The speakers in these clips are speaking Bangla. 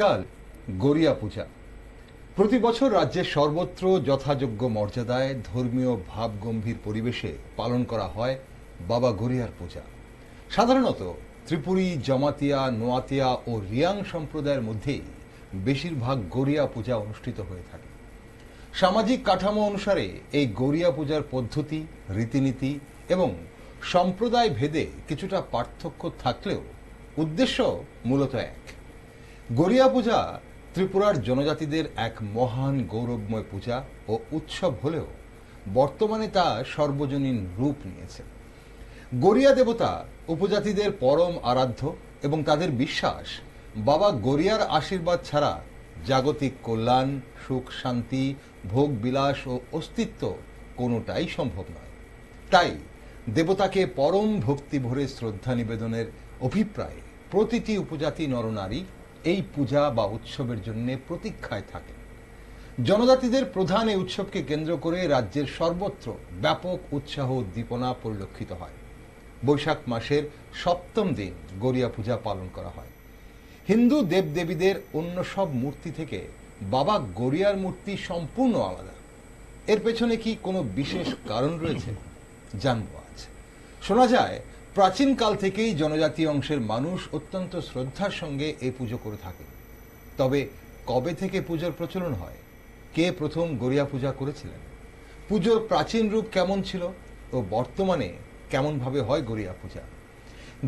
কাল গড়িয়া পূজা প্রতি বছর রাজ্যের সর্বত্র যথাযোগ্য মর্যাদায় ধর্মীয় ভাবগম্ভীর পরিবেশে পালন করা হয় বাবা গড়িয়ার পূজা। সাধারণত ত্রিপুরী, জমাতিয়া, নোয়াতিয়া ও রিয়াং সম্প্রদায়ের মধ্যেই বেশিরভাগ গড়িয়া পূজা অনুষ্ঠিত হয়ে থাকে। সামাজিক কাঠামো অনুসারে এই গড়িয়া পূজার পদ্ধতি, রীতিনীতি এবং সম্প্রদায় ভেদে কিছুটা পার্থক্য থাকলেও উদ্দেশ্য মূলত এক। গড়িয়া পূজা ত্রিপুরার জনজাতিদের এক মহান গৌরবময় পূজা ও উৎসব হলেও বর্তমানে তা সর্বজনীন রূপ নিয়েছে। গড়িয়া দেবতা উপজাতিদের পরম আরাধ্য এবং তাদের বিশ্বাস বাবা গড়িয়ার আশীর্বাদ ছাড়া জাগতিক কল্যাণ, সুখ, শান্তি, ভোগ বিলাস ও অস্তিত্ব কোনোটাই সম্ভব নয়। তাই দেবতাকে পরম ভক্তি ভরে শ্রদ্ধা নিবেদনের অভিপ্রায়ে প্রতিটি উপজাতি নরনারী এই পূজা বা উৎসবের জন্য প্রতীক্ষায় থাকে। জনজাতিদের প্রধান এই উৎসবকে কেন্দ্র করে রাজ্যের সর্বত্র ব্যাপক উৎসাহ উদ্দীপনা পরিলক্ষিত হয়। বৈশাখ মাসের সপ্তম দিন গড়িয়া পূজা পালন করা হয়। হিন্দু দেবদেবীদের অন্য সব মূর্তি থেকে বাবা গড়িয়ার মূর্তি সম্পূর্ণ আলাদা। এর পেছনে কি কোনো বিশেষ কারণ রয়েছে জানবো আজ। শোনা যায় প্রাচীনকাল থেকেই জনজাতি অংশের মানুষ অত্যন্ত শ্রদ্ধার সঙ্গে এই পুজো করে থাকে। তবে কবে থেকে পূজার প্রচলন হয়, কে প্রথম গড়িয়া পূজা করেছিলেন, পুজোর প্রাচীন রূপ কেমন ছিল ও বর্তমানে কেমনভাবে হয় গড়িয়া পূজা,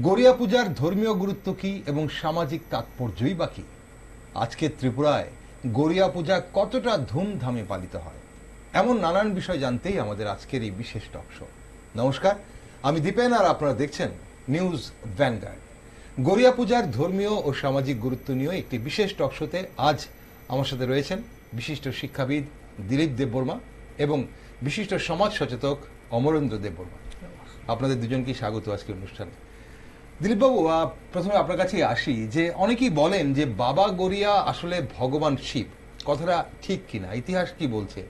গড়িয়া পূজার ধর্মীয় গুরুত্ব কি এবং সামাজিক তাৎপর্যই বা কি, আজকে ত্রিপুরায় গড়িয়া পূজা কতটা ধুমধামে পালিত হয়, এমন নানান বিষয় জানতেই আমাদের আজকের এই বিশেষ টক শো। নমস্কার, আমি দীপেন আর আপনারা দেখছেন নিউজ ভ্যানগার্ড। গড়িয়া পূজার ধর্মীয় ও সামাজিক গুরুত্ব নিয়ে একটি বিশেষ টক শোতে আজ আমার সাথে রয়েছেন বিশিষ্ট শিক্ষাবিদ দিলীপ দেববর্মা এবং বিশিষ্ট সমাজ সচেতক অমরেন্দ্র দেববর্মা। আপনাদের দুজনকেই স্বাগত আজকের অনুষ্ঠানে। দিলীপবাবু, প্রথমে আপনার কাছে আসি যে অনেকেই বলেন যে বাবা গড়িয়া আসলে ভগবান শিব, কথাটা ঠিক কিনা, ইতিহাস কি বলছে,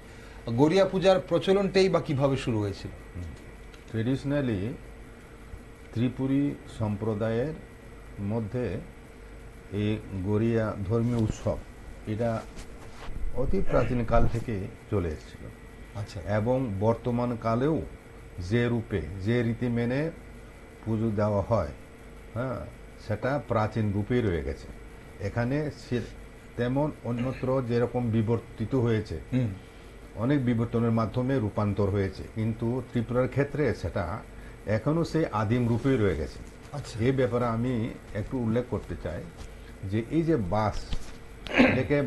গড়িয়া পূজার প্রচলনটাই বা কিভাবে শুরু হয়েছিল? ট্রেডিশনালি ত্রিপুরী সম্প্রদায়ের মধ্যে এই গড়িয়া ধর্মীয় উৎসব এটা অতি প্রাচীনকাল থেকে চলে এসেছিল। আচ্ছা। এবং বর্তমান কালেও যে রূপে যে রীতি মেনে পুজো দেওয়া হয়, হ্যাঁ, সেটা প্রাচীন রূপেই রয়ে গেছে। এখানে তেমন অন্যত্র যেরকম বিবর্তিত হয়েছে, অনেক বিবর্তনের মাধ্যমে রূপান্তর হয়েছে, কিন্তু ত্রিপুরার ক্ষেত্রে সেটা এখনো সেই আদিম রূপেই রয়ে গেছে। আচ্ছা। এই ব্যাপারে আমি একটু উল্লেখ করতে চাই যে এই যে বাঁশ, এটাকে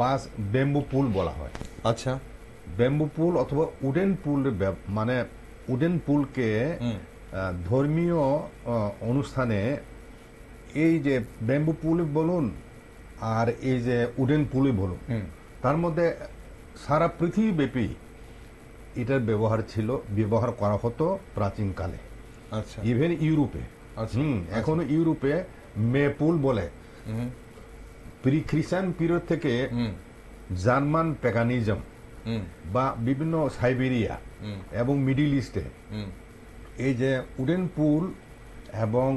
বাঁশ ব্যাম্বু পুল বলা হয়। আচ্ছা। ব্যাম্বু পুল অথবা উডেন পুল, মানে উডেন পুলকে ধর্মীয় অনুষ্ঠানে এই যে ব্যাম্বু পুল বলুন আর এই যে উডেন পুলই বলুন, তার মধ্যে সারা পৃথিবীব্যাপী এটার ব্যবহার করা হতো প্রাচীনকালে। আচ্ছা। ইভেন ইউরোপে, এখন ইউরোপে মেপুল বলে। প্রি খ্রিস্টান পিরিয়ড থেকে জার্মান প্যাগানিজম বা বিভিন্ন সাইবেরিয়া এবং মিডিল ইস্টে এই যে উডেন পুল এবং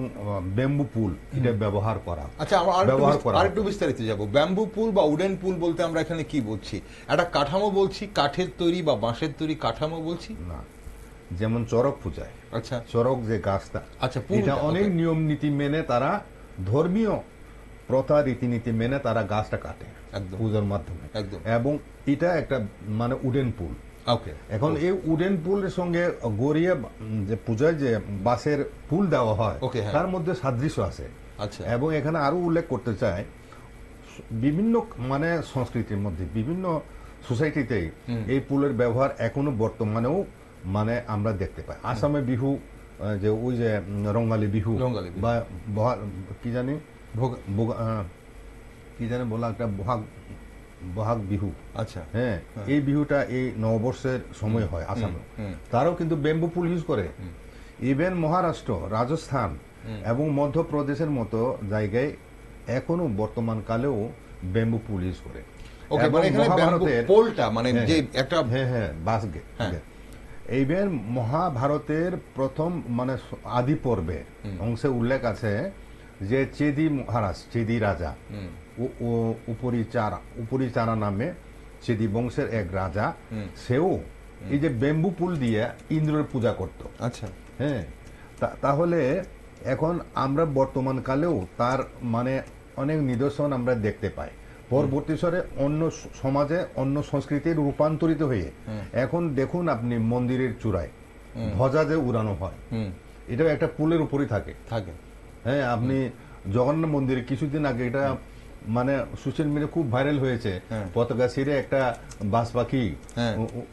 ব্যাম্বু পুল এটা ব্যবহার করা। আচ্ছা, আর একটু বিস্তারিত যাব। ব্যাম্বু পুল বা উডেন পুল বলতে আমরা এখানে কি বলছি? একটা কাঠামো বলছি, কাঠের তৈরি বা বাঁশের তৈরি কাঠামো বলছি না? যেমন চড়ক পূজায়, আচ্ছা, চড়ক যে গাছটা, আচ্ছা, এটা অনেক নিয়ম নীতি মেনে, তারা ধর্মীয় প্রথা রীতিনীতি মেনে তারা গাছটা কাটে পূজার মাধ্যমে, এবং এটা একটা মানে উডেন পুল। এখন এই উডেন পুলের সঙ্গে গড়িয়া যে পূজায় যে বাঁশের পুল দেওয়া হয়, তার মধ্যে সাদৃশ্য আছে। এবং এখানে আরো উল্লেখ করতে চাই, বিভিন্ন মানে সংস্কৃতির মধ্যে বিভিন্ন সোসাইটিতেই এই পুলের ব্যবহার এখনো বর্তমানেও মানে আমরা দেখতে পাই। আসামে বিহু, যে ওই যে রঙ্গালী বিহু বা কি জানি বলা একটা বহাগ বিহু, আচ্ছা, হ্যাঁ, এই বিহুটা এই নববর্ষের সময় হয় আসামে, তারাও কিন্তু ব্যাম্বু পুল ইউজ করে। ইভেন মহারাষ্ট্র, রাজস্থান এবং মধ্যপ্রদেশের মতো জায়গায় এখনো বর্তমান কালেও ব্যাম্বু পুল ইউজ করে। ইভেন মহাভারতের প্রথম মানে আদি পর্বে অংশে উল্লেখ আছে যে চেদি মহারাজ, চেদি রাজা, উপরিচারা নামে সেদি বংশের এক রাজা, সেও এই যে বেম্বু পুল দিয়ে ইন্দ্রের পূজা করত। আচ্ছা, হ্যাঁ, তাহলে এখন আমরা বর্তমান কালেও তার মানে অনেক নিদর্শন আমরা দেখতে পাই। পরবর্তী স্তরে অন্য সমাজে অন্য সংস্কৃতির রূপান্তরিত হয়ে এখন দেখুন আপনি মন্দিরের চূড়ায় ধ্বজা যে উড়ানো হয়, এটাও একটা পুলের উপরই থাকে। হ্যাঁ, আপনি জগন্নাথ মন্দিরে কিছুদিন আগে এটা মানে সোশ্যাল মিডিয়া খুব ভাইরাল হয়েছে, পতাকা ছিঁড়ে একটা বাস পাখি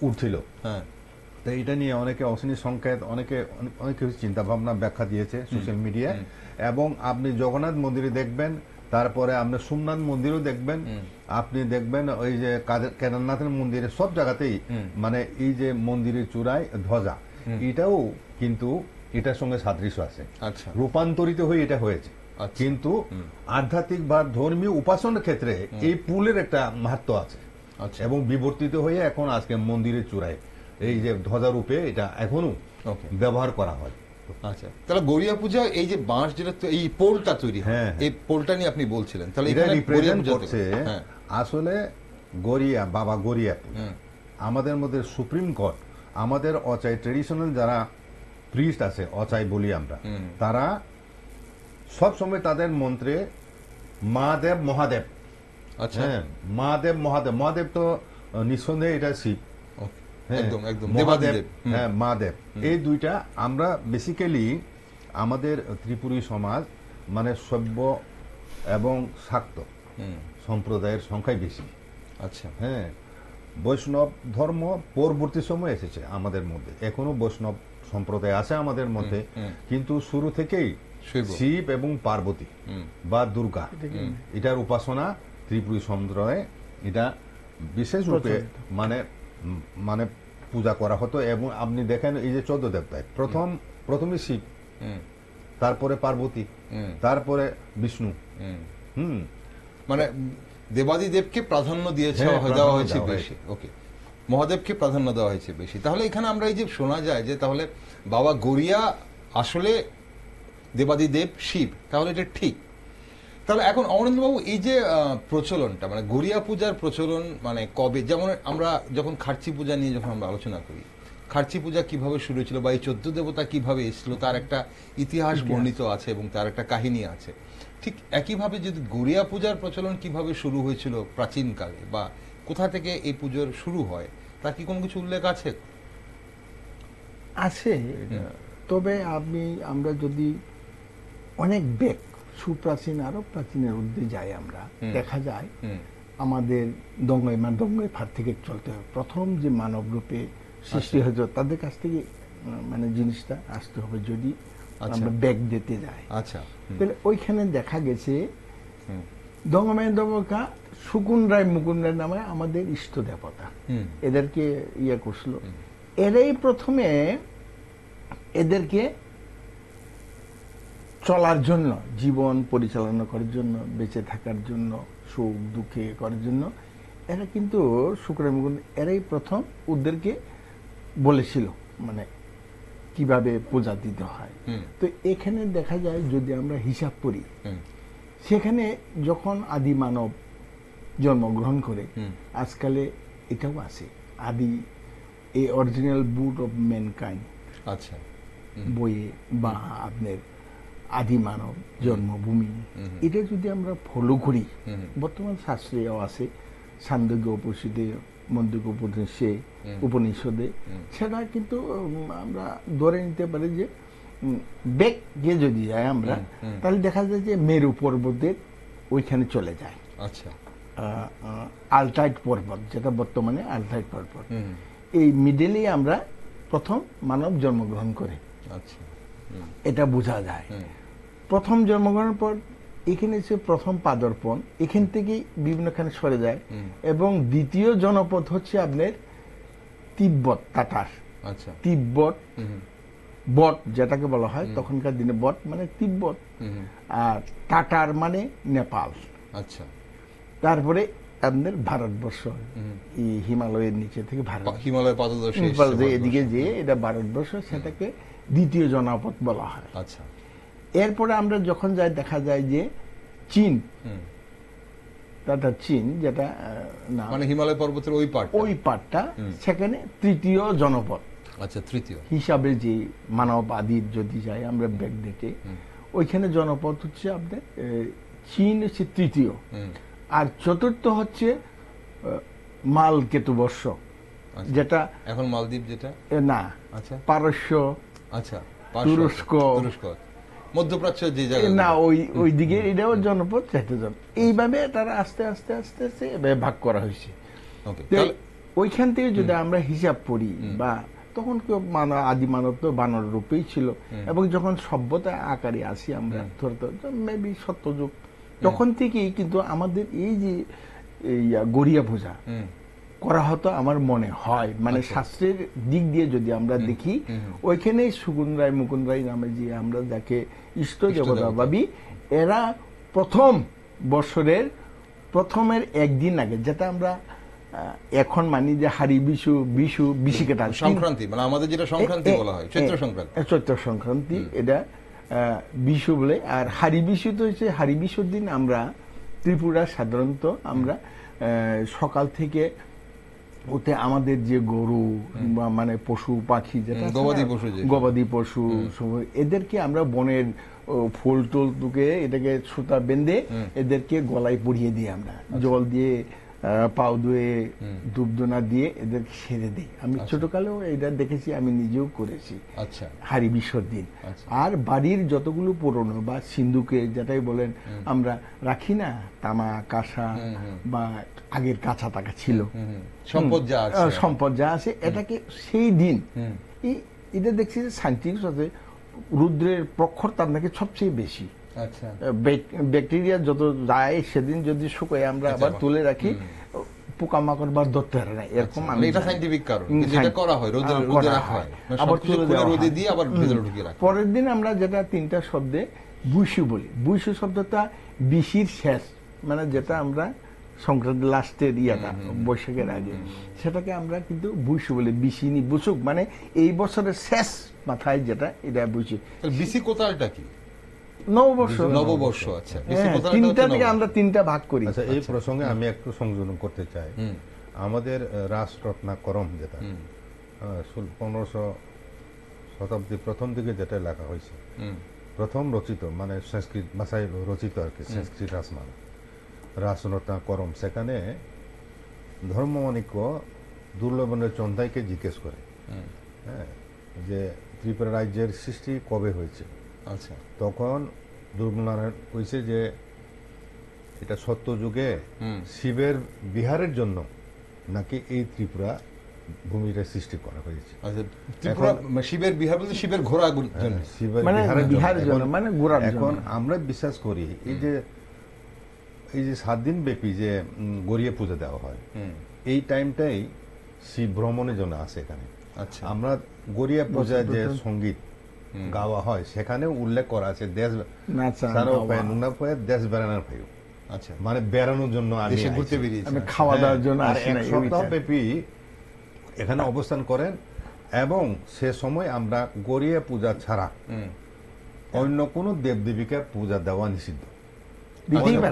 উঠছিল। তো এটা নিয়ে অনেকে অশ্লীল সংকেত, অনেকে অনেক কিছু চিন্তা ভাবনা ব্যাখ্যা দিয়েছে সোশ্যাল মিডিয়ায়। এবং আপনি জগন্নাথ মন্দিরে দেখবেন, তারপরে আপনি সোমনাথ মন্দিরও দেখবেন, আপনি দেখবেন ওই যে কেদারনাথের মন্দিরে, সব জায়গাতেই মানে এই যে মন্দিরের চূড়ায় ধ্বজা, এটাও কিন্তু এটার সঙ্গে সাদৃশ্য আছে। রূপান্তরিত হয়ে এটা হয়েছে, কিন্তু আধ্যাত্মিক বা ধর্মীয় উপাসনার ক্ষেত্রে এই পুলের একটা মাহাত্ম্য আছে এবং বিবর্তিত হয়ে এখন আজকে মন্দিরের চূড়ায় এই যে ধ্বজা রূপে এটা এখনো ব্যবহার করা হয়। আচ্ছা, তাহলে গড়িয়া পূজা এই যে বাঁশ যেটা এই পোলটা তৈরি হয়, এই পোলটা নিয়ে আপনি বলছিলেন, তাহলে এটা রিপ্রেজেন্ট করছে আসলে গড়িয়া, বাবা গড়িয়া। আমাদের মধ্যে সুপ্রিম কোর্ট, আমাদের অচাই ট্রেডিশনাল যারা প্রিস্ট আছে, অচাই বলি আমরা, তারা সব সময় তাদের মন্ত্রে মহাদেব মহাদেব, আচ্ছা, মহাদেব মহাদেব, মহাদেব তো নিঃসন্দেহে এটা শিব, মহাদেব, এই দুইটা আমরা বেসিক্যালি আমাদের ত্রিপুরী সমাজ মানে সভ্য এবং শাক্ত সম্প্রদায়ের সংখ্যাই বেশি। আচ্ছা, হ্যাঁ, বৈষ্ণব ধর্ম পরবর্তী সময় এসেছে আমাদের মধ্যে, এখনো বৈষ্ণব সম্প্রদায় আছে আমাদের মধ্যে, কিন্তু শুরু থেকেই শিব এবং পার্বতী বা দুর্গা এটার উপাসনা ত্রিপুরী সম্প্রদায়ে এটা বিশেষ রূপে মানে মানে পূজা করা হতো। এবং আপনি দেখেন এই যে 14 দেবতায় প্রথমে শিব, তারপরে পার্বতী, তারপরে বিষ্ণু। মানে দেবাদিদেবকে প্রাধান্য দেওয়া হয়েছে বেশি। ওকে, মহাদেবকে প্রাধান্য দেওয়া হয়েছে বেশি। তাহলে এখানে আমরা এই যে শোনা যায় যে তাহলে বাবা গড়িয়া আসলে দেবাদিদেব শিব, তাহলে এটা ঠিক। তাহলে এখন অমরেন্দ্রবাবু এই যে প্রচলনটা মানে গড়িয়া পূজার প্রচলন মানে কবে, যেমন আমরা যখন খার্চি পূজা নিয়ে যখন আমরা আলোচনা করি, খার্চি পূজা কিভাবে শুরু হয়েছিল বা এই 14 দেবতা কিভাবে এসেছিল তার একটা ইতিহাস বর্ণিত আছে এবং তার একটা কাহিনী আছে। ঠিক একইভাবে যদি গড়িয়া পূজার প্রচলন কিভাবে শুরু হয়েছিল প্রাচীনকালে বা কোথা থেকে এই পুজোর শুরু হয় তার কি কোনো কিছু উল্লেখ আছে? আছে, তবে আমরা যদি অনেক বেক সুপ্রাচীন আরো প্রাচীনের উদ্দে যাই, আমরা দেখা যায় আমাদের দঙ্গাই ফার থেকে চলতে হবে। প্রথম যে মানব রূপে সৃষ্টি হয়েছে তাদের কাছ থেকে মানে জিনিসটা আসতে হবে যদি আমরা ব্যাগ দিতে যাই। আচ্ছা, তাহলে ওইখানে দেখা গেছে দঙ্গমায় দমকা সুকুন রায় মুকুন রায় নামে আমাদের ইষ্ট দেবতা, এদেরকে ইয়ে করছিল। এরাই প্রথমে এদেরকে চলার জন্য, জীবন পরিচালনা করার জন্য, বেঁচে থাকার জন্য, সুখ দুঃখে করার জন্য এরা কিন্তু শুক্রায় মুকুন এরাই প্রথম ওদেরকে বলেছিল মানে কিভাবে পূজা দিতে হয়। তো এখানে দেখা যায় যদি আমরা হিসাব করি, সেখানে যখন আদি মানব জন্মগ্রহণ করে, আজকালে এটাও আছে আদি এই অরিজিনাল বুট অফ ম্যানকাইন্ড আচ্ছা বইয়ে বা আপনার আদি মানব জন্মভূমি, এটা যদি আমরা ফলো করি, বর্তমান শাস্ত্রেও আছে, ছান্দোগ্য উপনিষদে, মন্দোগ্য উপনিষদে, সেটা কিন্তু আমরা ধরে নিতে পারি যে বেগ গিয়ে যদি যায় আমরা, তাহলে দেখা যায় যে মেরু পর্বতের ওইখানে চলে যায়। আচ্ছা, আলটাইট পর্বত, যেটা বর্তমানে আলটাইট পর্বত, এই মিডলে আমরা প্রথম মানব জন্মগ্রহণ করে। আচ্ছা, এটা বোঝা যায়। প্রথম জন্মগ্রহণের পর এখানে সে প্রথম পাদর্পণ, এখান থেকে বিভিন্নখানে সরে যায়। এবং দ্বিতীয় জনপদ হচ্ছে আপনার তিব্বত তাতার। আচ্ছা, তিব্বত বট যেটাকে বলা হয়, তখনকার দিনে বট মানে তিব্বত, আর টাটার মানে নেপাল। আচ্ছা, তারপরে আপনার ভারতবর্ষ, এই হিমালয়ের নিচে থেকে ভারত, হিমালয় পাদদেশে এদিকে যে এটা ভারতবর্ষ, সেটাকে দ্বিতীয় জনপদ বলা হয়। আচ্ছা, এরপরে আমরা যখন যাই দেখা যায় যে চীন, যেটা চীন, যেটা না মানে হিমালয় পর্বতের ওই পার্টটা সেখানে তৃতীয় জনপদ। আচ্ছা, তৃতীয় হিসাবে যে মানব আদির যদি যাই আমরা ব্যাক ডেটে, ওইখানে জনপদ হচ্ছে আপনার চীন হচ্ছে তৃতীয়, আর চতুর্থ হচ্ছে মালকেতু বর্ষ, যেটা এখন মালদ্বীপ, যেটা না আচ্ছা পারস্য, আচ্ছা তুরস্ক মধ্যপ্রাচ্য যে জায়গা না ওই দিকে, এটাও জনপদ, চারটে জন। এইভাবে তারা আস্তে আস্তে আস্তে আস্তে এভাবে ভাগ করা হয়েছে। ওইখান থেকে যদি আমরা হিসাব করি, বা তখন কেউ আদি মানব তো বানর রূপেই ছিল, এবং যখন সভ্যতা আকারে আসি আমরা মেবি সত্যযুগ, তখন থেকেই কিন্তু আমাদের এই যে গড়িয়া পূজা করা হতো আমার মনে হয়, মানে শাস্ত্রের দিক দিয়ে যদি আমরা দেখি, ওইখানে সুগুণ রায় মুকুন্দ রায় নামে যে আমরা যাকে ইষ্ট দেবতা ভাবি, এরা প্রথম বছরের প্রথমের একদিন আগে, যেটা আমরা এখন মানি যে হারি বিশু, বিশিকেটা সংক্রান্তি, মানে আমাদের যেটা সংক্রান্তি বলা হয়, চৈত্র সংক্রান্তি, এটা বিশু বলে। আর হারি বিশু তো হচ্ছে, হারি বিশুর দিন আমরা ত্রিপুরা সাধারণত আমরা সকাল থেকে ওতে আমাদের যে গরু মানে পশু পাখি, যেটা গবাদি পশু, এদেরকে আমরা বনের ফুল টুল টুকে এটাকে সুতা বেঁধে এদেরকে গলায় পরিয়ে দিই আমরা, জল দিয়ে পাও ধুয়ে ধূপধুনা দিয়ে এদেরকে সেরে দিই। আমি ছোটকালেও এটা দেখেছি, আমি নিজেও করেছি হারি বিশ্বর দিন। আর বাড়ির যতগুলো পুরনো বা সিন্ধুকে যেটাই বলেন আমরা রাখি না, তামা কাঁসা বা আগের কাঁচা টাকা ছিল, সম্পদ যা আছে, এটাকে সেই দিন এটা দেখছি যে সাইন্টিফিক আছে, রুদ্রের প্রখর তার নাকি সবচেয়ে বেশি, ব্যাকটেরিয়া যত যায় সেদিন যদি শুকায় আমরা আবার তুলে রাখি, পোকামাকড় বা ধরতে পারে না, এরকম এটা সাইন্টিফিক কারণ, যেটা করা হয় রোদে রাখা হয়, আবার রোদে দিয়ে আবার ভেতরে ঢুকিয়ে রাখা। পরের দিন আমরা যেটা তিনটা শব্দে বুইশু বলি, বুইশু শব্দটা বিশির শেষ, মানে যেটা আমরা সংক্রান্তি লাস্টের ইয়াটা বৈশাখের আগে, সেটাকে আমরা কিন্তু বুইশু বলি, বিশিনি বুসুক, মানে এই বছরের শেষ মাথায় যেটা, এটা বুঝি। বিশি কোথালটা কি? নববর্ষ। আচ্ছা, তিনটা থেকে আমরা তিনটা ভাগ করি। আচ্ছা, এই প্রসঙ্গে আমি একটু সংযোজন করতে চাই। আমাদের রাসরত্নাকরম, যেটা 1500 শতাব্দীর প্রথম দিকে যেটা লেখা হয়েছে, প্রথম রচিত, মানে সংস্কৃত ভাষায় রচিত আর কি, সংস্কৃত রাসরত্নাকরম, সেখানে ধর্মমাণিক্য দুর্লভনের চন্দাইকে জিজ্ঞেস করে যে ত্রিপুরা রাজ্যের সৃষ্টি কবে হয়েছে। আচ্ছা, তখন দুর্লভনারায়ণ কইছে যে এটা সত্য যুগে শিবের বিহারের জন্য নাকি এই ত্রিপুরা ভূমিটা সৃষ্টি করা হয়েছে। শিবের বিহার বলতে শিবের ঘোড়ার জন্য, শিবের বিহারের জন্য, মানে ঘোড়ার। এখন আমরা বিশ্বাস করি এই যে 7 দিন ব্যাপী যে গড়িয়া পূজা দেওয়া হয়, এই টাইমটাই শিব ভ্রমণের জন্য আসে এখানে। আচ্ছা, আমরা গড়িয়া পূজায় যে সঙ্গীত গাওয়া হয় সেখানে উল্লেখ করা আছে দেশ বেড়ানোর ভাই, আচ্ছা, মানে বেড়ানোর জন্য ঘুরতে বেরিয়েছি, খাওয়া দাওয়ার জন্য, এক সপ্তাহ ব্যাপী এখানে অবস্থান করেন, এবং সে সময় আমরা গড়িয়া পূজা ছাড়া অন্য কোন দেবদেবীকে পূজা দেওয়া নিষিদ্ধ,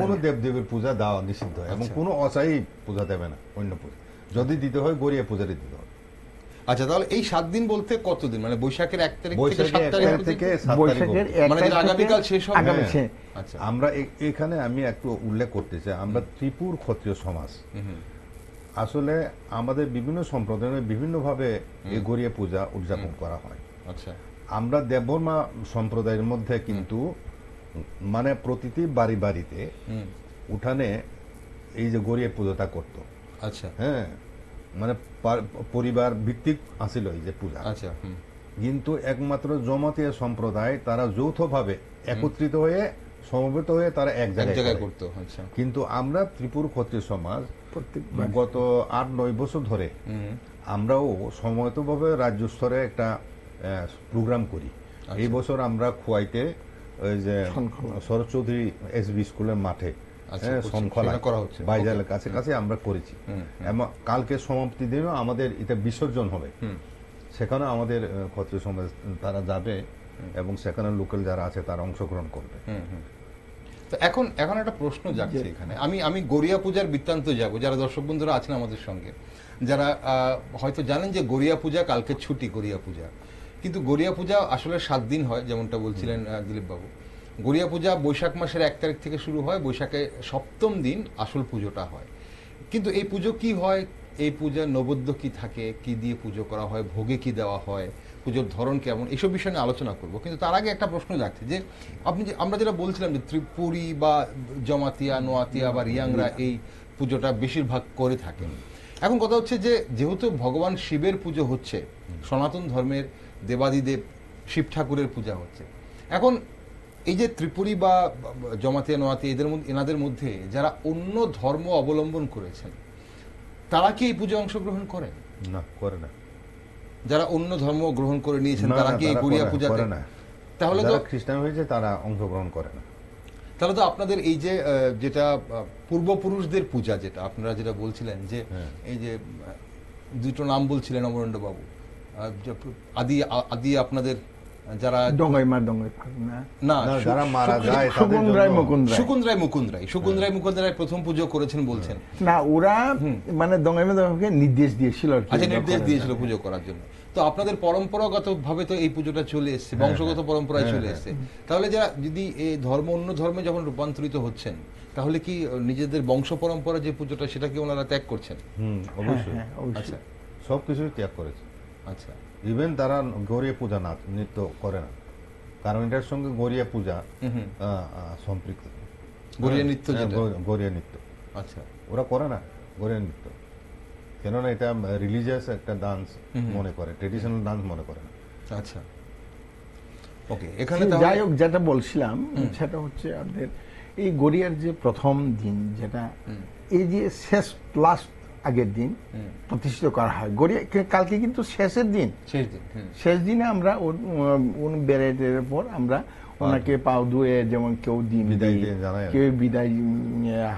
কোন দেবদেবীর পূজা দেওয়া নিষিদ্ধ, এবং কোনো অস্থায়ী পূজা দেবে না, অন্য পূজা যদি দিতে হয় গড়িয়া পূজারই দিতে হবে। আচ্ছা, তাহলে এই 7 দিন বলতে কতদিন, মানে বৈশাখের 1 তারিখ থেকে 7 তারিখ, মানে আগামীকাল শেষ হবে। আচ্ছা, আমরা এখানে আমি একটু উল্লেখ করতে চাই, আমরা ত্রিপুর ক্ষত্রিয় সমাজ, আসলে আমাদের বিভিন্ন সম্প্রদায়ে বিভিন্নভাবে এই গড়িয়া পূজা উদযাপন করা হয়। আচ্ছা, আমরা দেববর্মা সম্প্রদায়ের মধ্যে কিন্তু মানে প্রতিটি বাড়িতে উঠানে এই যে গড়িয়া পূজাটা করতো। আচ্ছা, হ্যাঁ, মানে পরিবার ভিত্তিক আসিল এই যে পূজা। আচ্ছা, কিন্তু একমাত্র জমাতিয়া সম্প্রদায় তারা যৌথভাবে একত্রিত হয়ে সমবেত হয়ে তারা এক জায়গায় করতো। আচ্ছা, কিন্তু আমরা ত্রিপুর ক্ষত্রিয় সমাজ গত 8-9 বছর ধরে আমরাও সময়তভাবে রাজ্য স্তরে একটা প্রোগ্রাম করি। এই বছর আমরা খোয়াইতে ওই যে শরৎ চৌধুরী এসবি স্কুলের মাঠে বাইজালের কাছে আমরা করেছি, এবং কালকে সমাপ্তি দিনও আমাদের এটা বিসর্জন হবে, সেখানে আমাদের ক্ষত্রিয় সমাজ তারা যাবে এবং সেখানে লোকাল যারা আছে তারা অংশগ্রহণ করবে। তো এখন একটা প্রশ্ন জাগছে এখানে, আমি গড়িয়া পূজার বৃত্তান্ত যাব, যারা দর্শক বন্ধুরা আছেন আমাদের সঙ্গে, যারা হয়তো জানেন যে গড়িয়া পূজা কালকে ছুটি, গড়িয়া পূজা, কিন্তু গড়িয়া পূজা আসলে 7 দিন হয়, যেমনটা বলছিলেন দিলীপ বাবু। গড়িয়া পূজা বৈশাখ মাসের 1 তারিখ থেকে শুরু হয়, বৈশাখে 7ম দিন আসল পুজোটা হয়। কিন্তু এই পুজো কি হয়, এই পূজা নৈবেদ্য কি থাকে, কি দিয়ে পুজো করা হয়, ভোগে কি দেওয়া হয়, পুজোর ধরন কেমন, এইসব বিষয় নিয়ে আলোচনা করব। কিন্তু তার আগে একটা প্রশ্ন যাচ্ছে যে আমরা যেটা বলছিলাম যে ত্রিপুরী বা জমাতিয়া, নোয়াতিয়া বা রিয়াংরা এই পুজোটা বেশিরভাগ করে থাকেন। এখন কথা হচ্ছে যে যেহেতু ভগবান শিবের পুজো হচ্ছে, সনাতন ধর্মের দেবাদিদেব শিব ঠাকুরের পূজা হচ্ছে, এখন এই যে ত্রিপুরী বা জমাতিয়া, নোয়াতিয়া এনাদের মধ্যে যারা অন্য ধর্ম অবলম্বন করেছেন, তারা কি এই পুজোয় অংশগ্রহণ করেন? না, করে না। যারা অন্য ধর্ম গ্রহণ করে নিয়েছেন তারা কি এই গড়িয়া পূজাতে? তাহলে তো খ্রিস্টান হয়েছে তারা অংশগ্রহণ করে না। তাহলে তো আপনাদের এই যে যেটা পূর্বপুরুষদের পূজা, যেটা আপনারা যেটা বলছিলেন যে এই যে দুটো নাম বলছিলেন অমরেন্দ্র বাবু, আদি আপনাদের যারা যারা মারা যায় শকুনরায় প্রথম পুজো করেছেন বলছেন না, ওরা মানে দঙ্গাইমাকে নির্দেশ দিয়েছিল, নির্দেশ দিয়েছিল পুজো করার জন্য। তো আপনাদের পরম্পরাগত ভাবে তো এই পুজোটা চলে এসছে, বংশগত পরম্পরায় চলে এসছে। তাহলে যারা যদি এই ধর্ম অন্য ধর্মে যখন রূপান্তরিত হচ্ছেন, তাহলে কি নিজেদের বংশ পরম্পরা যে পুজোটা সেটা কি ওনারা ত্যাগ করছেন? অবশ্যই। আচ্ছা, সবকিছুই ত্যাগ করেছে। আচ্ছা, ইভেন তারা গড়িয়া পূজা নৃত্য করে না, কারণ এটার সঙ্গে গড়িয়া পূজা সম্পৃক্ত। গড়িয়া নৃত্য, গড়িয়া নৃত্য, আচ্ছা, ওরা করে না গড়িয়া নৃত্য, কেননা এটা রিলিজিয়াস একটা ডান্স মনে করে, ট্রেডিশনাল ডান্স মনে করে না। আচ্ছা, ওকে। এখানে যাই হোক, যেটা বলছিলাম সেটা হচ্ছে আপনাদের এই গড়িয়ার যে প্রথম দিন, যেটা এই যে শেষ লাস্ট আগের দিন প্রতিষ্ঠিত করা হয় গড়িয়া, কালকে কিন্তু শেষের দিন, শেষ দিনে আমরা বেড়াইটের পর আমরা ওনাকে পাও ধুয়ে, যেমন কেউ দিন কেউ বিদায়,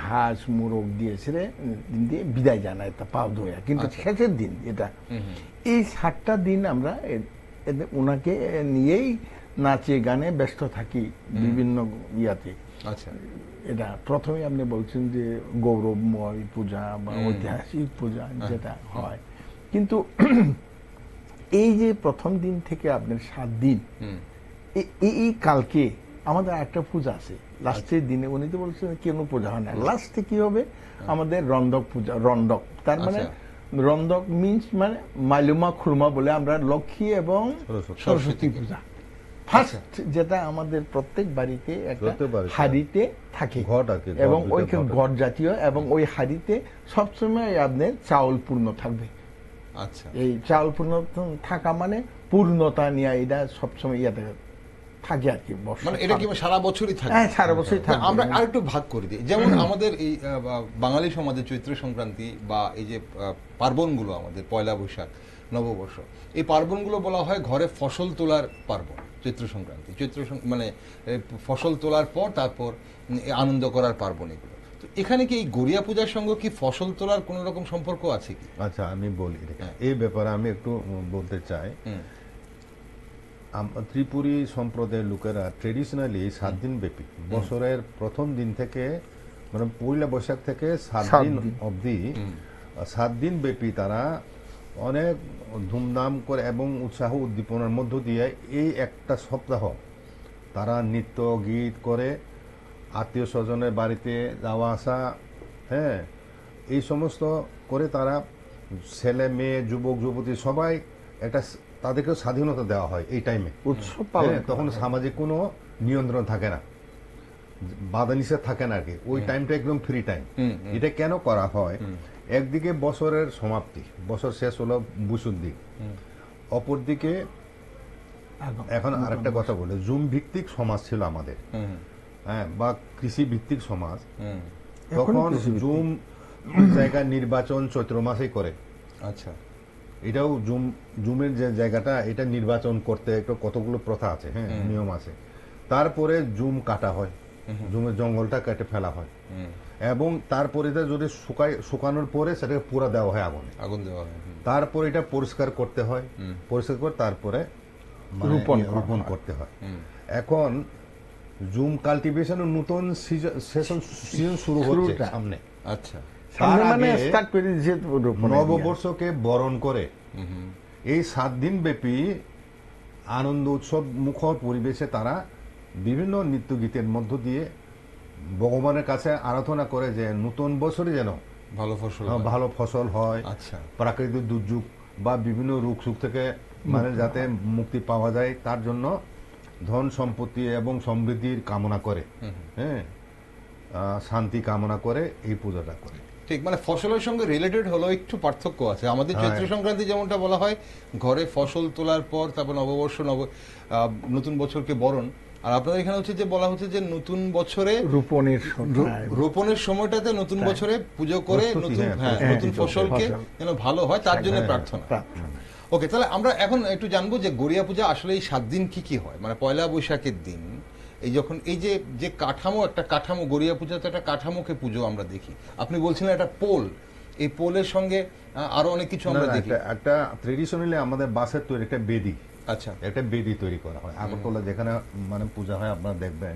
হাঁস মুরগ দিয়ে ছেড়ে দিন দিয়ে বিদায় জানায়, তা পাও ধুয়ে। কিন্তু শেষের দিন এটা, এই 7টা দিন আমরা ওনাকে নিয়েই নাচে গানে ব্যস্ত থাকি বিভিন্ন ইয়াতে। আচ্ছা, এটা প্রথমে আপনি বলছেন যে গৌরবময় পূজা বা ঐতিহাসিক পূজা যেটা হয়, কিন্তু এই যে প্রথম দিন থেকে আপনার 7 দিন, এই কালকে আমাদের একটা পূজা আছে লাস্টের দিনে। উনি তো বলছেন কেন পূজা হয় না, লাস্টে কি হবে আমাদের রন্দক পূজা। রন্দক তার মানে রন্দক মিন্স মানে মালুমা খুরমা বলে আমরা লক্ষ্মী এবং সরস্বতী পূজা ফার্স্ট, যেটা আমাদের প্রত্যেক বাড়িতে একটা হাড়িতে থাকে এবং ওই ঘট জাতীয়, এবং ওই হাড়িতে সবসময় আপনার চাউল পূর্ণ থাকবে। আচ্ছা, এই চাউল পূর্ণ থাকা মানে পূর্ণতা নিয়ে এটা সবসময় ইয়াতে থাকে আর কি, মানে এটা কি সারা বছরই থাকে? হ্যাঁ, সারা বছরই থাকে। আমরা আরেকটু ভাগ করে দিই, যেমন আমাদের এই বাঙালি সমাজে চৈত্র সংক্রান্তি বা এই যে পার্বণগুলো আমাদের পয়লা বৈশাখ, নববর্ষ, এই পার্বণগুলো বলা হয় ঘরে ফসল তোলার পার্বণ। চৈত্র সংক্রান্তি, মানে ফসল তোলার পর তারপর আনন্দ করার পার্বণ এগুলো। তো এখানে কি এই গড়িয়া পূজার সঙ্গে কি ফসল তোলার কোন রকম সম্পর্ক আছে কি? আচ্ছা, আমি বলি এই ব্যাপারে আমি একটু বলতে চাই। ত্রিপুরী সম্প্রদায়ের লোকেরা ট্রেডিশনালি 7 দিন ব্যাপী, বছরের প্রথম দিন থেকে মানে পয়লা বৈশাখ থেকে 7 দিন অবধি, 7 দিন ব্যাপী তারা অনেক ধুমধাম করে এবং উৎসাহ উদ্দীপনার মধ্য দিয়ে এই একটা সপ্তাহ তারা নৃত্য গীত করে, আত্মীয় স্বজনের বাড়িতে যাওয়া আসা, হ্যাঁ, এই সমস্ত করে তারা ছেলে মেয়ে যুবক যুবতী সবাই একটা তাদেরকে স্বাধীনতা দেওয়া হয় এই টাইমে, উৎসব পালন। তখন সামাজিক কোনো নিয়ন্ত্রণ থাকে না, বাধা নিষেধ থাকে না আর কি, ওই টাইমটা একদম ফ্রি টাইম। এটা কেন করা হয়? একদিকে বছরের সমাপ্তি, বছর শেষ হলো বুসুদ্দিক, অপরদিকে এখন আরেকটা কথা বলে, জুম ভিত্তিক সমাজ ছিল আমাদের, হ্যাঁ, বা কৃষি ভিত্তিক সমাজ। তখন জুম জায়গা নির্বাচন চৈত্র মাসেই করে। আচ্ছা, এটাও জুমের যে জায়গাটা, এটা নির্বাচন করতে একটু কতগুলো প্রথা আছে, হ্যাঁ, নিয়ম আছে। তারপরে জুম কাটা হয়, জুমের জঙ্গলটা কেটে ফেলা হয়, এবং তারপরে যদি শুকানোর পরে সেটাকে পুরা দেওয়া হয়, আগুন দেওয়া হয়। তারপরে এটা পরিষ্কার করতে হয়, পরিষ্কার করে তারপরে রোপণ করতে হয়। এখন জুম কাল্টিভেশনের নতুন সিজন শুরু হচ্ছে শুরুটা। সামনে। আচ্ছা সামনে তার মানে আগে স্টার্ট করে দিয়েছে রোপণের নববর্ষকে বরণ করে এই 7 দিন ব্যাপী আনন্দ উৎসব মুখর পরিবেশে তারা বিভিন্ন নৃত্য গীতের মধ্য দিয়ে ভগবানের কাছে আরাধনা করে যে নতুন বছরে যেন ভালো ফসল ভালো ফসল হয়, আচ্ছা প্রাকৃতিক দুর্যোগ বা বিভিন্ন রোগ সুখ থেকে মানে যাতে মুক্তি পাওয়া যায় তার জন্য ধন সম্পত্তি এবং সমৃদ্ধির কামনা করে, হ্যাঁ, শান্তি কামনা করে এই পূজাটা করে। ঠিক, মানে ফসলের সঙ্গে রিলেটেড হলো একটু পার্থক্য আছে। আমাদের চৈত্র সংক্রান্তি যেমনটা বলা হয় ঘরে ফসল তোলার পর তারপর নববর্ষ নতুন বছরকে বরণ, আর আপনাদের এখানে হচ্ছে যে বলা হচ্ছে যে নতুন বছরে রোপণের সময়টাতে নতুন বছরে পুজো করে নতুন ফসলকে যেন ভালো হয় তার জন্য প্রার্থনা। ওকে, তাহলে আমরা এখন একটু জানবো যে গড়িয়া পূজা আসলে এই 7 দিন কি কি হয়। মানে পয়লা বৈশাখের দিন এই যখন এই যে কাঠামো, একটা কাঠামো, গড়িয়া পূজা তো একটা কাঠামোকে পুজো আমরা দেখি। আপনি বলছিলেন একটা পোল, এই পোলের সঙ্গে আরো অনেক কিছু আমরা দেখি। একটা ট্রেডিশনালি আমাদের বাঁশের তৈরি একটা বেদি, আচ্ছা, একটা বেদি তৈরি করা হয় আগরতলা যেখানে মানে পূজা হয় আপনারা দেখবেন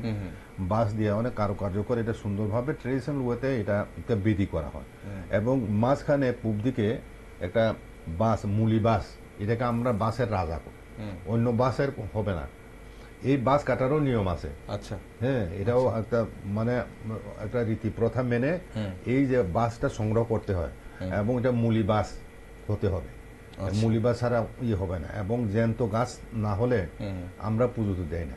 বাঁশ দিয়ে অনেক কারুকার্য করে এটা সুন্দরভাবে ট্রেডিশনাল ওয়েতে এটা একটা বেদি করা হয় এবং মাঝখানে পূব দিকে একটা বাঁশ, মুলি বাঁশ, এটাকে আমরা বাঁশের রাজা করি, অন্য বাঁশের হবে না। এই বাঁশ কাটারও নিয়ম আছে। আচ্ছা, হ্যাঁ, এটাও একটা মানে একটা রীতি প্রথা মেনে এই যে বাঁশটা সংগ্রহ করতে হয় এবং এটা মুলি বাঁশ হতে হবে, মুলি বাঁশ ছাড়া হবে না এবং জ্যান্ত গাছ না হলে আমরা পুজো তো দেয় না।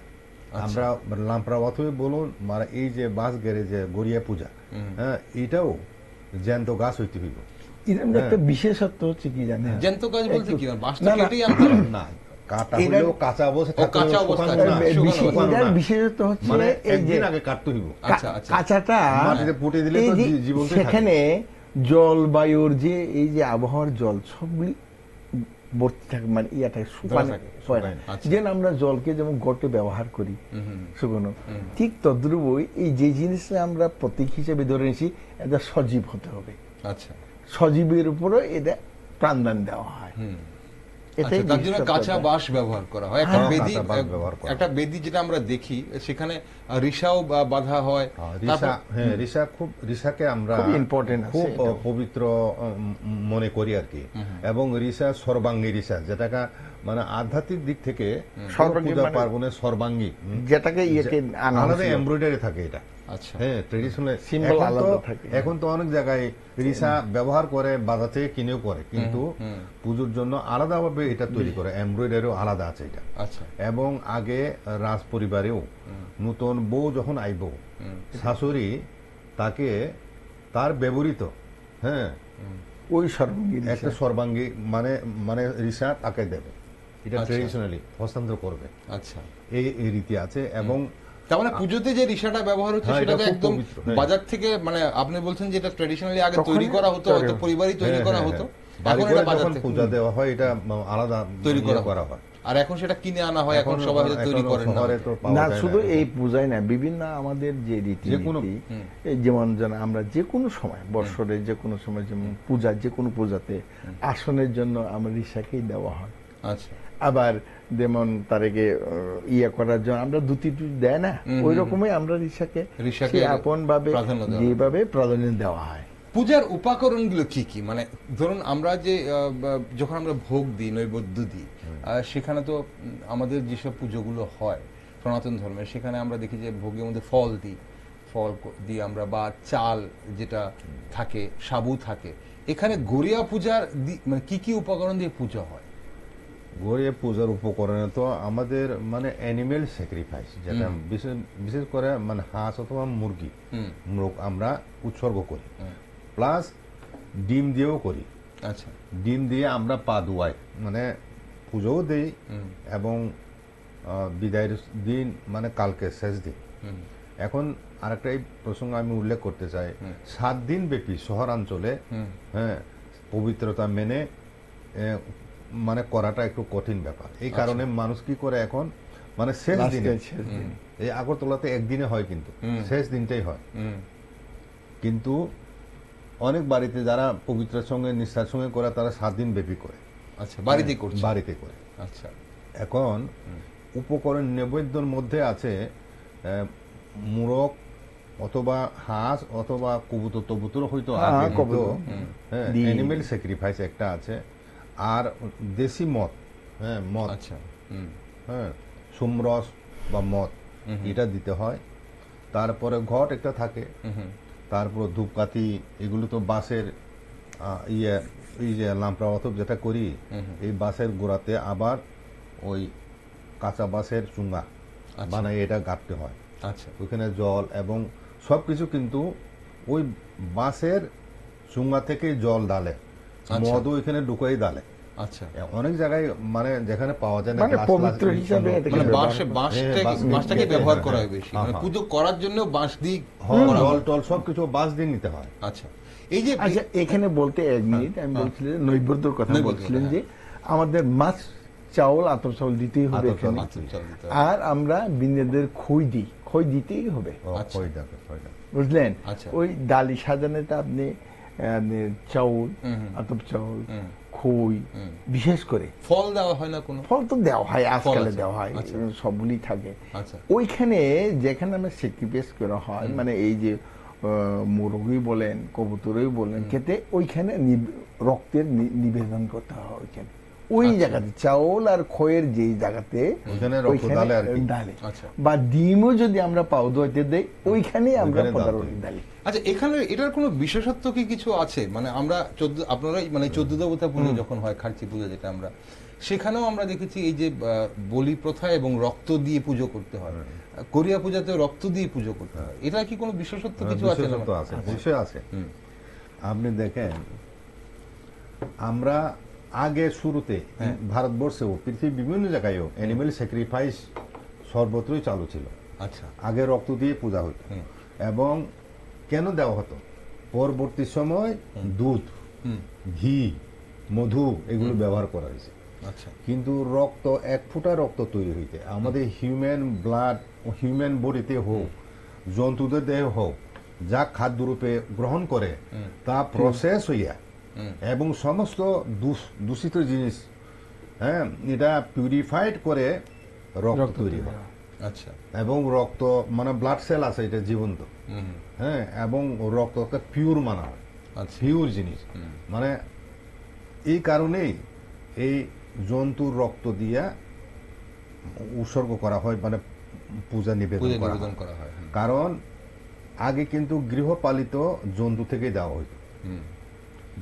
আমরা লাম্পড়া অথবা বলুন মানে এই যে বাঁশ গেড়ে যে গড়িয়া পূজা, হ্যাঁ, এটাও জ্যান্ত গাছ হইতে হইব। একটা বিশেষত্ব হচ্ছে কি জানেন, জ্যান্ত গাছ বলতে কি বাঁশটা কেটেই আনতে হবে না, কাটা হলেও কাঁচা অবস্থা বিশেষত্ব হচ্ছে একদিন আগে কাটতে হইব। কাঁচাটা মাটিতে পুঁতে দিলে তো জীবন্ত থাকে। সেখানে জল, বায়ুর যে এই যে আবহাওয়ার জল সবগুলি ভর্তি থাকে, মানে ইয়াটা শুকানো হয় না। যেন আমরা জলকে যেমন গটে ব্যবহার করি শুকনো, ঠিক তদ্রুপই এই যে জিনিসটা আমরা প্রতীক হিসেবে ধরে নিয়েছি এটা সজীব হতে হবে। আচ্ছা, সজীবের উপরও এটা প্রাণদান দেওয়া হয়। তার জন্য কাঁচা বাঁশ ব্যবহার করা হয়। একটা বেদি যেটা আমরা দেখি সেখানে রিসাও বাঁধা হয়। রিসাকে আমরা খুব পবিত্র মনে করি আর কি, এবং রিসা সর্বাঙ্গী রিসা, যেটাকে মানে আধ্যাত্মিক দিক থেকে পূজা পার্বণের সর্বাঙ্গী, যেটাকে আলাদা এমব্রয়ডারি থাকে এটা। আচ্ছা, হ্যাঁ, ট্রেডিশনাল। এখন তো অনেক জায়গায় রিসা ব্যবহার করে, বাজার থেকে কিনেও করে, কিন্তু পুজোর জন্য আলাদাভাবে এটা তৈরি করে, এমব্রয়ডারিও আলাদা আছে এটা। আচ্ছা, এবং আগে রাজ পরিবারেও নতুন বউ যখন আইব, শাশুড়ি তাকে তার ব্যবহৃত, হ্যাঁ, ওই সর্বাঙ্গী একটা সর্বাঙ্গী মানে মানে রিসা তাকে দেবে, এটা ট্রেডিশনালি হস্তান্তর করবে। আচ্ছা, এই রীতি আছে। এবং তার মানে পুজোতে যে রিসাটা ব্যবহার হচ্ছে সেটা একদম বাজার থেকে, মানে আপনি বলছেন যে এটা ট্রেডিশনালি আগে তৈরি করা হতো, হয়তো পরিবারই তৈরি করা হতো, এখন এটা বাজার থেকে পূজা দেওয়া হয়, এটা আলাদা তৈরি করা হয়, আর এখন সেটা কিনে আনা হয়। এখন সবাই তৈরি করেন না, শুধু এই পূজায় না, বিভিন্ন আমাদের যে রীতি, যেমন আমরা যে কোনো সময়, বৎসরে যে কোনো সময়, যেমন পূজা, যে কোনো পূজাতে আসনের জন্য আমরা রিসাকেই দেওয়া হয়। আচ্ছা, আবার যেমন তারেকে ইয়ে করার জন্য আমরা দুটি দেয় না, ওই রকমই আমরা রিসাকে আপন ভাবে যেভাবে প্রাধান্য দেওয়া হয়। পূজার উপকরণগুলো কি কি? মানে ধরুন আমরা যে যখন আমরা ভোগ দিই, নৈবেদ্য দিই, সেখানে তো আমাদের যেসব পুজোগুলো হয় সনাতন ধর্মের, সেখানে আমরা দেখি যে ভোগের মধ্যে ফল দিই আমরা, বা চাল যেটা থাকে, সাবু থাকে। এখানে গড়িয়া পূজার মানে কি কি উপকরণ দিয়ে পূজা হয়? গড়িয়া পূজার উপকরণে তো আমাদের মানে অ্যানিমেল স্যাক্রিফাইস, যেটা বিশেষ করে মানে হাঁস অথবা মুরগি আমরা উৎসর্গ করি, প্লাস ডিম দিয়েও করি। আচ্ছা, ডিম দিয়ে আমরা পা ধোয়াই, মানে পুজোও দেই এবং বিদায়ের দিন মানে কালকে শেষ দিন। এখন আরেকটা এই প্রসঙ্গ আমি উল্লেখ করতে চাই, 7 দিন ব্যাপী শহরাঞ্চলে হ্যাঁ পবিত্রতা মেনে মানে করাটা একটু কঠিন ব্যাপার। এই কারণে মানুষ কি করে এখন মানে শেষ দিনে, এই আগরতলাতে একদিনে হয়, কিন্তু শেষ দিনটাই হয়। কিন্তু অনেক বাড়িতে যারা পবিত্রের সঙ্গে নিষ্ঠার সঙ্গে করে তারা 7 দিন ব্যাপী করে। আচ্ছা, বাড়িতে করে। আচ্ছা, এখন উপকরণ নৈবেদ্যের মধ্যে আছে মুরগ অথবা হাঁস অথবা কবুতর টবুতর হয়তো হ্যাঁ, আগে কবুতর। ডিম। অ্যানিমেল স্যাক্রিফাইস একটা আছে, আর দেশি মদ, মদ, আচ্ছা। হুম। সুমরস বা মদ, এটা দিতে হয়। তারপরে ঘট একটা থাকে, তারপর ধূপকাঠি, এগুলো তো বাঁশের এই যে লাম্পড়া অথব যেটা করি, এই বাঁশের গোড়াতে আবার ওই কাঁচা বাঁশের চুঙ্গা বানাই এটা গাঁথতে হয়। আচ্ছা। ওইখানে জল এবং সবকিছু কিন্তু ওই বাঁশের চুঙ্গা থেকে জল ডালে, মদও এখানে ঢুকাই ডালে। আচ্ছা। অনেক জায়গায় মানে যেখানে পাওয়া যায় না, মানে গ্লাস পবিত্র গ্লাস হিসাবে এটাকে মানে ব্যবহার বাঁশটাকে ব্যবহার করা হয় বেশি, মানে পুজো করার জন্য বাঁশ দিয়ে করা জল হয়। টল সবকিছু বাঁশ দিয়ে নিতে হয়। আচ্ছা। এই যে আচ্ছা, এখানে বলতে এক মিনিট আমি বলছিলাম নৈবেদ্যর কথা নৈবেদ্য, বলছিলেন হ্যাঁ। যে আমাদের মাছ, চাউল, আতপ চাউল দিতেই হবে আতপ চাউল, এখানে। আতপ চাউল দিতে হবে। আর আমরা বিন্দেদের খই দিই, খই দিতেই হবে, আচ্ছা। খই দেখো, খই দেখো। বুঝলেন? আচ্ছা। ওই ডালি সাজানোটা আপনি চাউল, আতপ চাউল, খই, বিশেষ করে ফল দেওয়া হয় না কোনো? ফল তো দেওয়া হয়, আজকালে আছে। দেওয়া হয়, আচ্ছা। সবগুলি থাকে। আচ্ছা। ওইখানে যেখানে আমরা স্যাক্রিফাইস করা হয়, মানে এই যে মুরগি বলেন, কবুতরই বলেন, খেতে ওইখানে রক্তের নিবেদন করতে হয় ওইখানে, ওই জায়গাতে চাউল আর খয়ের যেই জায়গাতে ওইখানে রক্ত ডালে আর কি। ডালে। আচ্ছা। বা ডিমও যদি আমরা পাও দইতে দেই, ওইখানেই আমরা ওইখানে পদার্থ ডাল ডালি। আচ্ছা, এখানে এটার কোনো বিশেষত্ব কি কিছু আছে? মানে আমরা আপনারা মানে 14 দেবতা পুজো যখন হয়, খার্চি পুজো যেটা আমরা, সেখানেও আমরা দেখেছি এই যে বলি প্রথা এবং রক্ত দিয়ে পুজো করতে হয়। কোরিয়া পূজাতে রক্ত দিয়ে পুজো করতে হয়। এটা কি কোনো বিশেষত্ব কিছু আছে? বিশেষত্ব আছে, বিষয় আছে। আপনি দেখেন, আমরা আগে শুরুতে ভারতবর্ষেও পৃথিবীর বিভিন্ন জায়গায়ও অ্যানিমেল স্যাক্রিফাইস সর্বত্রই চালু ছিল। আচ্ছা। আগে রক্ত দিয়ে পূজা হতো, এবং কেন দেওয়া হতো? পরবর্তী সময় দুধ, ঘি, মধু এগুলো ব্যবহার করা হয়েছে। আচ্ছা। কিন্তু রক্ত, এক ফোঁটা রক্ত তৈরি হইতে আমাদের হিউম্যান ব্লাড, হিউম্যান বডিতে হোক, জন্তুদের দেহে হোক, যা খাদ্যরূপে গ্রহণ করে তা প্রসেস হইয়া এবং সমস্ত দূষিত জিনিস, এটা পিউরিফাইড করে রক্ত তৈরি হয়। আচ্ছা। এবং রক্ত মানে ব্লাড সেল আছে, এটা জীবন্ত, এবং রক্তকে পিওর মানা হয়, পিওর জিনিস। মানে এই কারণেই এই জন্তুর রক্ত দিয়া উৎসর্গ করা হয়, মানে পূজা নিবেদন করা হয়। কারণ আগে কিন্তু গৃহপালিত জন্তু থেকে দেওয়া হইত,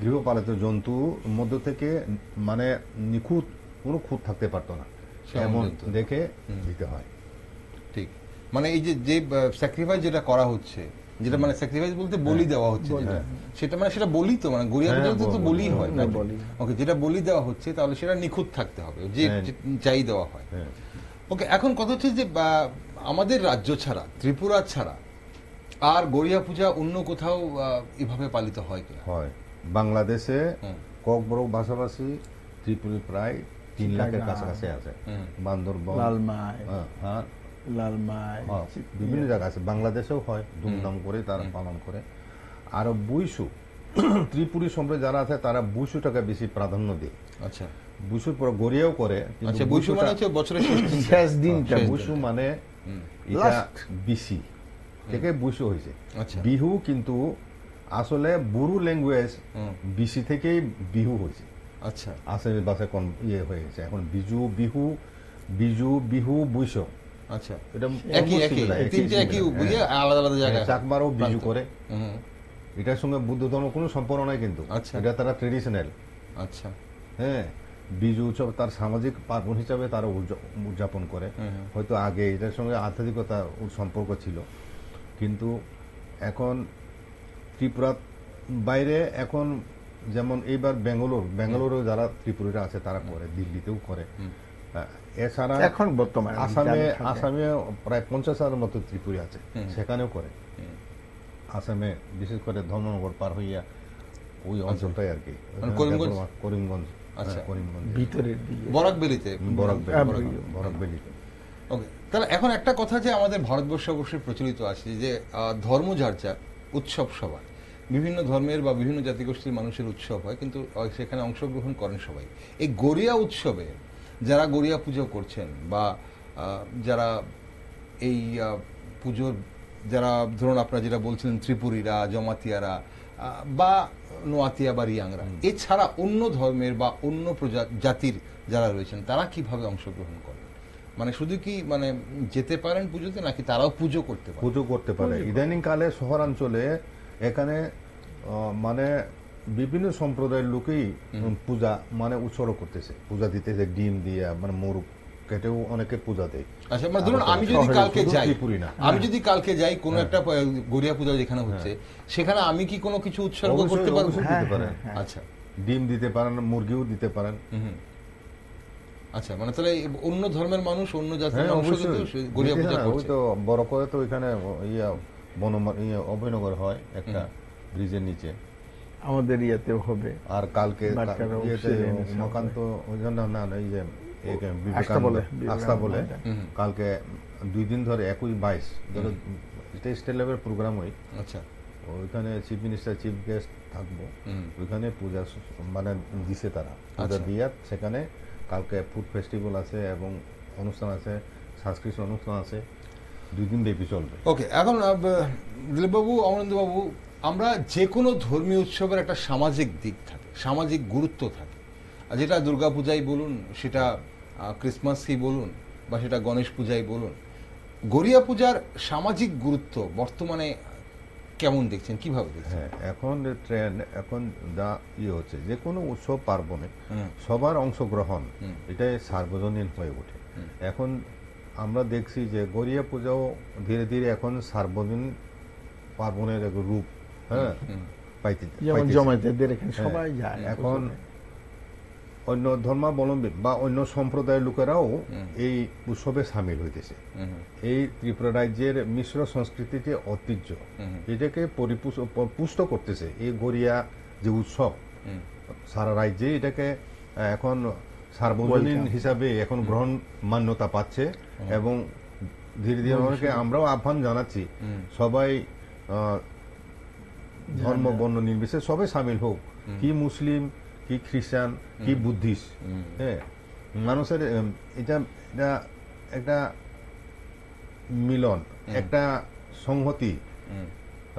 গৃহপালিত জন্তুর মধ্য থেকে, মানে নিখুঁত কোনো খুঁত থাকতে পারতো না, এমন দেখে দিতে হয়। ঠিক, মানে এই যে স্যাক্রিফাইস যেটা করা হচ্ছে, যেটা মানে স্যাক্রিফাইস বলতে বলি দেওয়া হচ্ছে, সেটা মানে সেটা বলি তো, মানে গড়িয়া পূজাতে তো বলি হয় না। ওকে, যেটা বলি দেওয়া হচ্ছে তাহলে সেটা নিখুঁত থাকতে হবে, যে চাই দেওয়া হয়। ওকে, এখন কথা হচ্ছে যে আমাদের রাজ্য ছাড়া, ত্রিপুরা ছাড়া আর গড়িয়া পূজা অন্য কোথাও এভাবে পালিত হয় কিনা? হয়। বাংলাদেশে ককবরক ভাষাভাষী ত্রিপুরী প্রায় 3 লাখের কাছাকাছি আছে। বান্দরবন, লালমাই, বিভিন্ন জায়গা আছে। বাংলাদেশেও হয়, ধুমধাম করে তারা পালন করে। আর বুইসু, ত্রিপুরী সম্প্রদায় যারা আছে তারা বুইসুটাকে বেশি প্রাধান্য দেয়। আচ্ছা। বুইসুর পর গড়িয়াও করে, আচ্ছা, বুইসু মানে হচ্ছে বছরের শেষ দিনটা। বুইসু মানে এটা বিসি থেকে বুইসু হয়েছে। বিহু কিন্তু আসলে বুরু ল্যাঙ্গুয়েজ বিসি থেকেই বিহু হয়েছে। আচ্ছা। আসামি ভাষায় ইয়ে হয়ে গেছে এখন বিজু, বিহু, বিজু, বিহু, বুইসো। আচ্ছা, এটা তিনটে একই আলাদা আলাদা জায়গায়। চাকমারও বিজু করে। এটার সঙ্গে বুদ্ধ ধর্ম কোনো সম্পর্ক নাই, কিন্তু এটা তারা ট্রেডিশনাল। আচ্ছা। বিজু উৎসব তার সামাজিক পার্বণ হিসাবে তারা উদযাপন করে। হয়তো আগে এটার সঙ্গে আধ্যাত্মিকতা সম্পর্ক ছিল, কিন্তু এখন ত্রিপুরা বাইরে, এখন যেমন এইবার বেঙ্গালুরু যারা ত্রিপুরীরা আছে তারা করে, দিল্লিতেও করে। এছাড়া এখন বর্তমানে আসামে প্রায় 50,000-এর মতো ত্রিপুরী আছে, সেখানেও করে। আসামে বিশেষ করে ধর্মনগর পার হইয়া ওই অঞ্চলটাই আর কি, করিমগঞ্জ, ভিতরের দিকে, বরাকবেলিতে। ওকে, তাহলে এখন একটা কথা যে আমাদের ভারতবর্ষে অবশ্যই প্রচলিত আছে যে ধর্মচর্চা, উৎসব সভা, বিভিন্ন ধর্মের বা বিভিন্ন জাতিগোষ্ঠীর মানুষের উৎসব হয়, কিন্তু সেখানে অংশগ্রহণ করেন সবাই। এই গড়িয়া উৎসবে যারা গড়িয়া পুজো করছেন বা যারা এই পুজোর যারা ধরুন আপনারা যেটা বলছিলেন ত্রিপুরীরা, জমাতিয়ারা বা নোয়াতিয়া বা রিয়াংরা, এছাড়া অন্য ধর্মের বা অন্য জাতির যারা রয়েছেন তারা কিভাবে অংশগ্রহণ করেন? মানে শুধু কি মানে যেতে পারেন পুজোতে, নাকি তারাও পুজো করতে পারে? পুজো করতে পারে। ইদানিং কালে শহরাঞ্চলে এখানে মানে বিভিন্ন সম্প্রদায়ের লোকেই পূজা মানে উৎসর্গ করতেছে, পূজা দিতেছে, ডিম দিয়ে মানে মোরগ কেটেও অনেকে পূজা দেয়। আচ্ছা, মানে ধরুন আমি যদি কালকে যাই, না, আমি যদি কালকে যাই কোনো একটা গড়িয়া পূজা যেখানে হচ্ছে, সেখানে আমি কি কোনো কিছু উৎসর্গ করতে পারবো? দিতে পারেন। আচ্ছা, ডিম দিতে পারেন, মুরগিও দিতে পারেন। আচ্ছা, মানে তাহলে অন্য ধর্মের মানুষ, অন্য জাতির মানুষ গড়িয়া পূজা করছে। তো বড় করে তো এখানে অভয়নগর হয় একটা ব্রিজের নিচে, আমাদের ইয়াতেও হবে। আর কালকে উমাকান্ত ওই জন্য না এই যে বিবেকানন্দ আস্থা বলে কালকে 2 দিন ধরে 21-22 ধরে এটা স্টেট লেভেল প্রোগ্রাম হয়। আচ্ছা, ওইখানে চিফ মিনিস্টার, চিফ গেস্ট থাকবো, ওইখানে পূজা মানে দিছে তারা পূজা দিয়ে। সেখানে কালকে ফুড ফেস্টিভ্যাল আছে এবং অনুষ্ঠান আছে, সাংস্কৃতিক অনুষ্ঠান আছে, 2 দিন ব্যাপী চলবে। ওকে, এখন দিলীপবাবু, অমরেন্দ্রবাবু, আমরা যে কোনো ধর্মীয় উৎসবের একটা সামাজিক দিক থাকে, সামাজিক গুরুত্ব থাকে। আর যেটা দুর্গাপূজাই বলুন, সেটা ক্রিসমাসই বলুন, বা সেটা গণেশ পূজাই বলুন, গড়িয়া পূজার সামাজিক গুরুত্ব বর্তমানে কেমন দেখছেন, কিভাবে দেখছেন? হ্যাঁ, এখন ট্রেন্ড, এখন যা হচ্ছে যে কোনো উৎসব পার্বণে সবার অংশগ্রহণ এটাই সার্বজনীন হয়ে ওঠে। এখন আমরা দেখছি যে গড়িয়া পূজাও ধীরে ধীরে এখন সার্বজনীন পার্বণের এক রূপ জমায়েতদের এখানে সবাই যায়। এখন অন্য ধর্মাবলম্বী বা অন্য সম্প্রদায়ের লোকেরাও এই উৎসবে সামিল হইতেছে। এই ত্রিপুরা রাজ্যের মিশ্র সংস্কৃতির যে ঐতিহ্য, এটাকে পুষ্ট করতেছে এই গড়িয়া যে উৎসব। সারা রাজ্যে এটাকে এখন সার্বজনীন হিসাবে এখন গ্রহণ মান্যতা পাচ্ছে এবং ধীরে ধীরে অনেকে আমরাও আহ্বান জানাচ্ছি সবাই ধর্ম বর্ণ নির্বিশেষে সবাই সামিল হোক, কি মুসলিম, কি খ্রিস্টান, কি বুদ্ধিস্ট। হ্যাঁ, মানুষের এটা একটা মিলন, একটা সংহতি,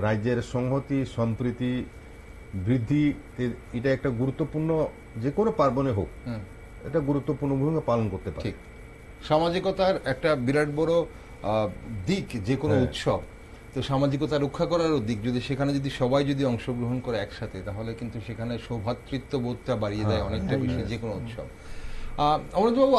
রাজ্যের সংহতি সম্প্রীতি বৃদ্ধি, এটা একটা গুরুত্বপূর্ণ, যে কোনো পার্বণে হোক এটা গুরুত্বপূর্ণ ভূমিকা পালন করতে পারে। ঠিক, সামাজিকতার একটা বিরাট বড় দিক যে কোনো উৎসব। তো সামাজিকতা রক্ষা করারও দিক, যদি সেখানে যদি সবাই যদি অংশগ্রহণ করে একসাথে, তাহলে কিন্তু সেখানে সৌভ্রাতৃত্ব বোধটা বাড়িয়ে দেয় অনেকটা বেশি যে কোনো উৎসব। অমরেন্দ্রবাবু,